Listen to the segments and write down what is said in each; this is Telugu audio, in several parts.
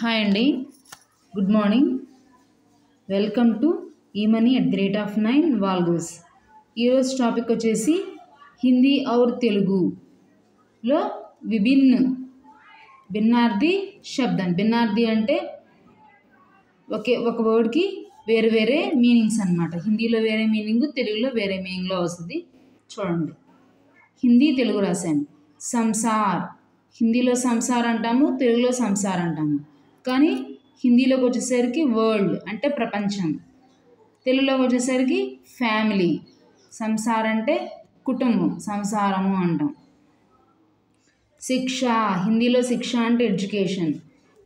హాయ్ అండి, good morning. Welcome to e-money@9 వాల్గోస్. ఈరోజు టాపిక్ వచ్చేసి హిందీ ఔర్ తెలుగులో భిన్నార్థి శబ్దం. భిన్నార్థి అంటే ఒక వర్డ్కి వేరే వేరే మీనింగ్స్ అన్నమాట. హిందీలో వేరే మీనింగ్, తెలుగులో వేరే మీనింగ్లో వస్తుంది. చూడండి, హిందీ తెలుగు రాశాను. సంసార్, హిందీలో సంసార్ అంటాము, తెలుగులో సంసార్ అంటాము. కానీ హిందీలోకి వచ్చేసరికి వరల్డ్ అంటే ప్రపంచం, తెలుగులోకి వచ్చేసరికి ఫ్యామిలీ. సంసార్ అంటే కుటుంబం, సంసారము అంటాం. శిక్ష, హిందీలో శిక్ష అంటే ఎడ్యుకేషన్,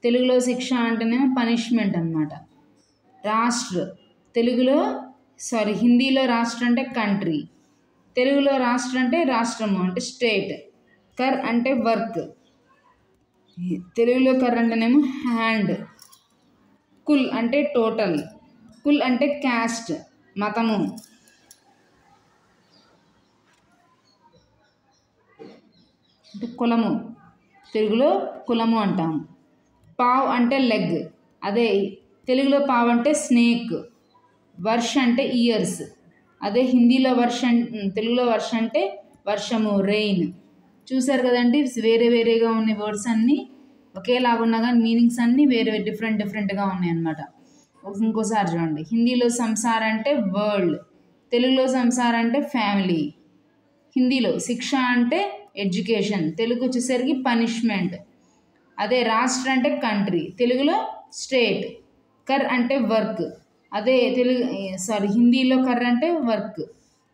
తెలుగులో శిక్ష అంటేనేమో పనిష్మెంట్ అన్నమాట. రాష్ట్ర, హిందీలో రాష్ట్ర అంటే కంట్రీ, తెలుగులో రాష్ట్ర అంటే రాష్ట్రము అంటే స్టేట్. కర్ అంటే వర్క్, తెలుగులో కర్ అంటేనేమో హ్యాండ్. కుల్ అంటే టోటల్, కుల్ అంటే క్యాస్ట్ మతము. అంటే కులము, తెలుగులో కులము అంటాము. పావ్ అంటే లెగ్, అదే తెలుగులో పావ్ అంటే స్నేక్. వర్ష అంటే ఇయర్స్, అదే హిందీలో తెలుగులో వర్ష అంటే వర్షము, రెయిన్. చూసారు కదండి, వేరే వేరేగా ఉన్న వర్డ్స్ అన్నీ ఒకేలాగా ఉన్నా కానీ మీనింగ్స్ అన్నీ వేరే డిఫరెంట్గా ఉన్నాయన్నమాట. ఇంకోసారి చూడండి, హిందీలో సంసార్ అంటే వరల్డ్, తెలుగులో సంసార్ అంటే ఫ్యామిలీ. హిందీలో శిక్ష అంటే ఎడ్యుకేషన్, తెలుగు వచ్చేసరికి పనిష్మెంట్. అదే రాష్ట్ర అంటే కంట్రీ, తెలుగులో స్టేట్. కర్ అంటే వర్క్, అదే హిందీలో కర్ అంటే వర్క్,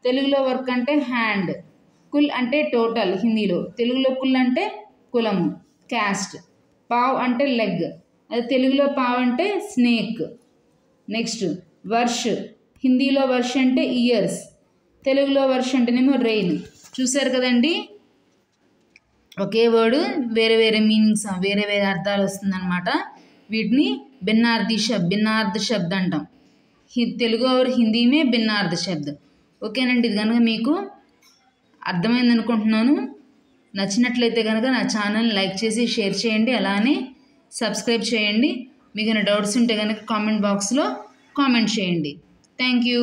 తెలుగులో వర్క్ అంటే హ్యాండ్. కుల్ అంటే టోటల్ హిందీలో, తెలుగులో కుల్ అంటే కులము, క్యాస్ట్. పావ్ అంటే లెగ్, అదే తెలుగులో పావ్ అంటే స్నేక్. నెక్స్ట్ వర్ష్, హిందీలో వర్ష్ అంటే ఇయర్స్, తెలుగులో వర్ష్ అంటేనేమో రెయిన్. చూసారు కదండి, ఒకే వర్డ్ వేరే వేరే మీనింగ్స్, వేరే వేరే అర్థాలు వస్తుందన్నమాట. వీటిని భిన్నార్థి శబ్ద అంటాం. తెలుగు और हिंदी में भिन्नार्थ शब्द. ఓకేనండి, ఇది కనుక మీకు అర్థమైంది అనుకుంటున్నాను. నచ్చినట్లయితే కనుక నా ఛానల్ లైక్ చేసి షేర్ చేయండి, అలానే సబ్స్క్రైబ్ చేయండి. మీకు ఏమైనా డౌట్స్ ఉంటే కనుక కామెంట్ బాక్స్లో కామెంట్ చేయండి. Thank you.